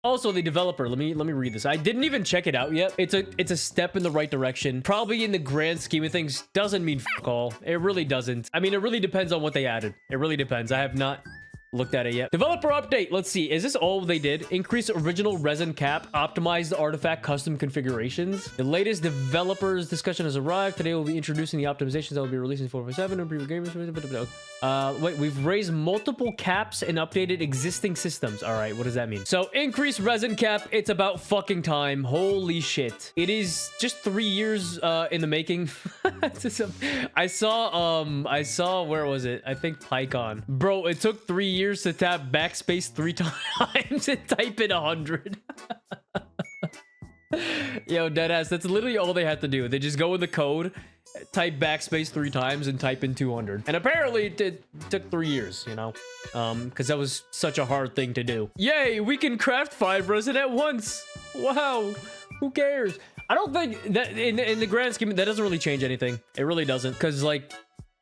Also, the developer, let me read this. I didn't even check it out yet. It's a step in the right direction. Probably in the grand scheme of things, doesn't mean fuck all. It really doesn't. I mean, it really depends on what they added. It really depends. I have not looked at it yet. Developer update. Let's see. Is this all they did? Increase original resin cap. Optimize the artifact custom configurations. The latest developers discussion has arrived. Today we'll be introducing the optimizations that will be released in 4.7 and preview gamers. Wait, we've raised multiple caps and updated existing systems. All right, what does that mean? So increase resin cap. It's about fucking time. Holy shit. It is just 3 years in the making. I saw, where was it? I think PyCon. Bro, it took 3 years to tap backspace 3 times and type in 100. Yo, deadass, that's literally all they had to do. They just go in the code, type backspace 3 times, and type in 200. And apparently it took 3 years, you know? Because that was such a hard thing to do. Yay, we can craft 5 resin at once. Wow, who cares? I don't think that in the grand scheme, that doesn't really change anything. It really doesn't. Because, like,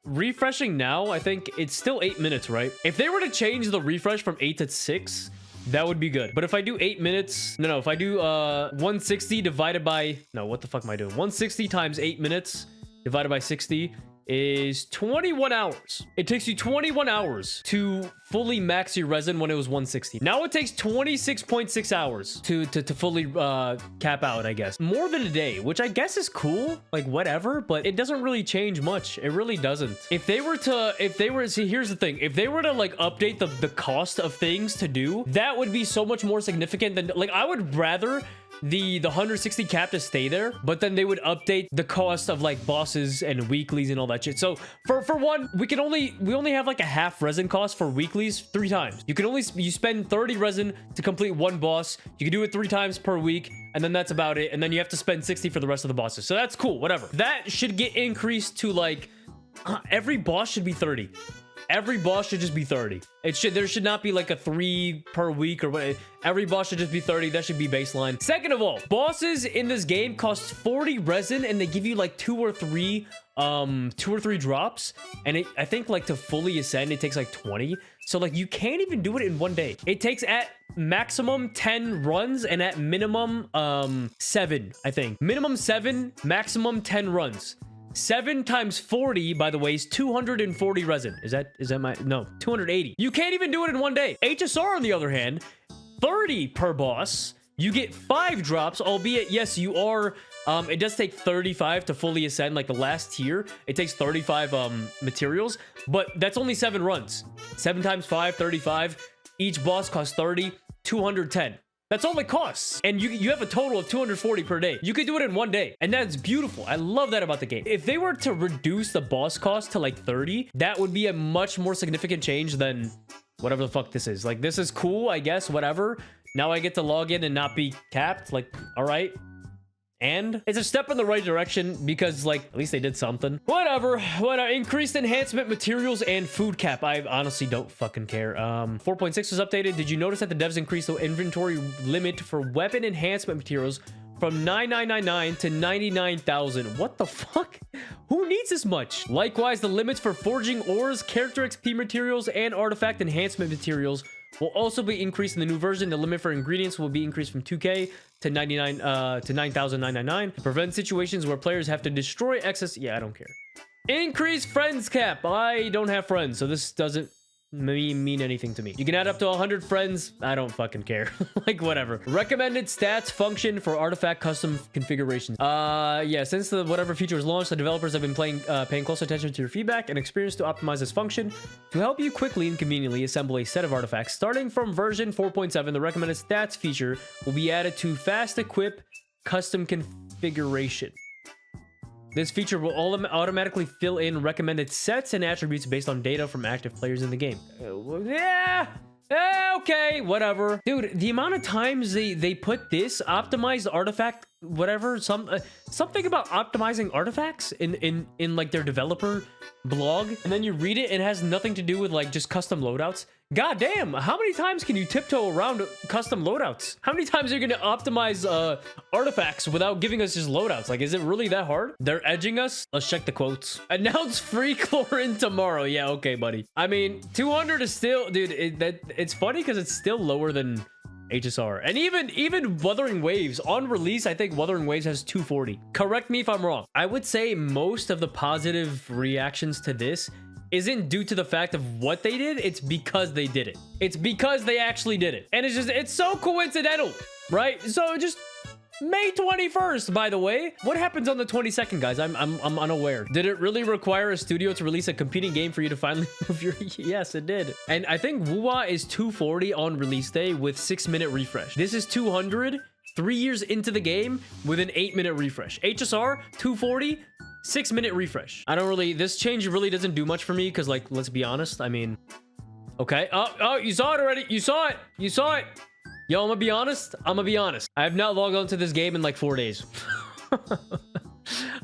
refreshing now, I think it's still 8 minutes, right? If they were to change the refresh from 8 to 6, that would be good. But if I do 8 minutes, no, if I do 160 divided by, no, what the fuck am I doing? 160 times 8 minutes divided by 60 is 21 hours. It takes you 21 hours to fully max your resin when it was 160. Now it takes 26.6 hours to fully cap out, I guess. More than a day, which I guess is cool, like whatever, but it doesn't really change much. It really doesn't. If they were, see, here's the thing. If they were to like update the cost of things to do, that would be so much more significant than, like, I would rather the 160 cap to stay there, but then they would update the cost of like bosses and weeklies and all that shit. So for one, we only have like a half resin cost for weeklies 3 times. You spend 30 resin to complete 1 boss. You can do it 3 times per week, and then that's about it. And then you have to spend 60 for the rest of the bosses. So that's cool, whatever. That should get increased to like every boss should be 30. Every boss should just be 30. There should not be like a 3 per week or what. Every boss should just be 30. That should be baseline. Second of all, bosses in this game cost 40 resin and they give you like 2 or 3 drops. And I think like to fully ascend, it takes like 20. So like you can't even do it in 1 day. It takes at maximum 10 runs and at minimum 7, I think. Minimum 7, maximum 10 runs. 7 times 40, by the way, is 240 resin. Is that my... No, 280. You can't even do it in 1 day. HSR, on the other hand, 30 per boss. You get 5 drops, albeit, yes, you are... it does take 35 to fully ascend, like the last tier. It takes 35 materials, but that's only 7 runs. 7 times 5, 35. Each boss costs 30, 210. That's all it costs. And you have a total of 240 per day. You could do it in 1 day. And that's beautiful. I love that about the game. If they were to reduce the boss cost to like 30, that would be a much more significant change than whatever the fuck this is. Like, this is cool, I guess, whatever. Now I get to log in and not be capped. Like, all right. And it's a step in the right direction because, like, at least they did something. Whatever. Increased enhancement materials and food cap. I honestly don't fucking care. 4.6 was updated. Did you notice that the devs increased the inventory limit for weapon enhancement materials from 9,999 to 99,000? What the fuck? Who needs this much? Likewise, the limits for forging ores, character XP materials, and artifact enhancement materials will also be increased in the new version. The limit for ingredients will be increased from 2k to 9,999 to prevent situations where players have to destroy excess. Yeah, I don't care. Increase friends cap. I don't have friends, so this doesn't mean anything to me. You can add up to 100 friends. I don't fucking care. Like, whatever. Recommended stats function for artifact custom configurations. Yeah, since the whatever feature was launched, the developers have been paying close attention to your feedback and experience to optimize this function to help you quickly and conveniently assemble a set of artifacts. Starting from version 4.7, the recommended stats feature will be added to fast equip custom configuration. This feature will automatically fill in recommended sets and attributes based on data from active players in the game. Okay, whatever. Dude, the amount of times they put this optimized artifact, whatever, something about optimizing artifacts in like their developer blog, and then you read it, it has nothing to do with like just custom loadouts. God damn, how many times can you tiptoe around custom loadouts? How many times are you gonna optimize artifacts without giving us just loadouts? Like, is it really that hard? They're edging us. Let's check the quotes. Announce free chlorine tomorrow. Yeah, okay, buddy. I mean, 200 is still, dude, it's funny because it's still lower than HSR. And even Wuthering Waves on release, I think Wuthering Waves has 240. Correct me if I'm wrong. I would say most of the positive reactions to this isn't due to the fact of what they did, it's because they did it. It's because they actually did it. And it's so coincidental, right? So just May 21st, by the way. What happens on the 22nd, guys? I'm unaware. Did it really require a studio to release a competing game for you to finally move your... Yes, it did. And I think Wuwa is 240 on release day with 6-minute refresh. This is 200, 3 years into the game with an 8-minute refresh. HSR, 240, 6-minute refresh. I don't really... This change really doesn't do much for me because, like, let's be honest. I mean... Okay. Oh, you saw it already. You saw it. You saw it. Yo, I'm gonna be honest. I have not logged onto this game in like 4 days.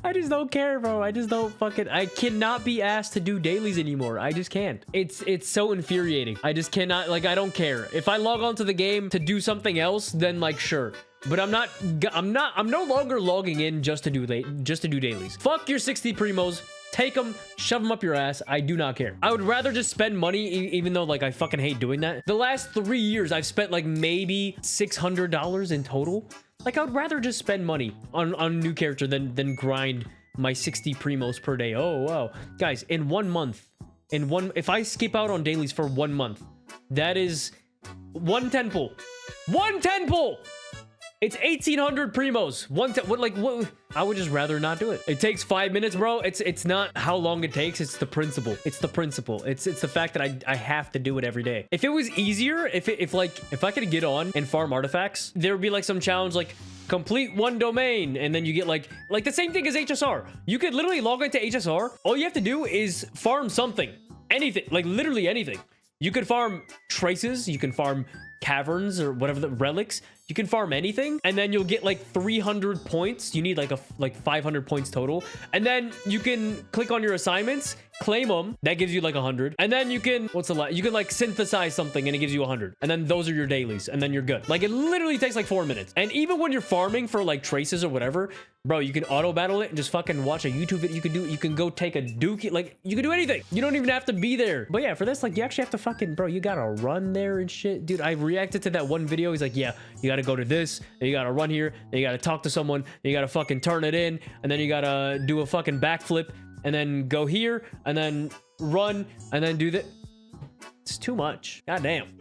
I just don't care, bro. I just don't fucking... I cannot be asked to do dailies anymore. I just can't. It's so infuriating. I just cannot... Like, I don't care. If I log onto the game to do something else, then like, sure. But I'm no longer logging in just to do dailies. Fuck your 60 primos. Take them, shove them up your ass. I do not care. I would rather just spend money, even though like I fucking hate doing that. The last 3 years, I've spent like maybe $600 in total. Like, I would rather just spend money on a new character than grind my 60 primos per day. Oh, wow. Guys, in 1 month, if I skip out on dailies for 1 month, that is 1 10 pull. 1 10 pull! It's 1,800 primos. What? I would just rather not do it. It takes 5 minutes, bro. It's not how long it takes. It's the principle. It's the principle. It's the fact that I have to do it every day. If it was easier, if I could get on and farm artifacts, there would be like some challenge like complete 1 domain, and then you get like the same thing as HSR. You could literally log into HSR. All you have to do is farm something, anything, like literally anything. You could farm traces. You can farm caverns or whatever, the relics. You can farm anything, and then you'll get like 300 points. You need like 500 points total, and then you can click on your assignments, claim them. That gives you like 100, and then you can you can like synthesize something, and it gives you 100, and then those are your dailies, and then you're good. Like, it literally takes like 4 minutes. And even when you're farming for like traces or whatever, bro, you can auto battle it and just fucking watch a YouTube video. You can go take a dookie. Like, you can do anything. You don't even have to be there. But yeah, for this, like, you actually have to fucking, bro, you gotta run there and shit. Dude, I reacted to that one video. He's like, yeah, you gotta go to this, and you gotta run here, and you gotta talk to someone, and you gotta fucking turn it in, and then you gotta do a fucking backflip, and then go here, and then run, and then do that. It's too much. God damn.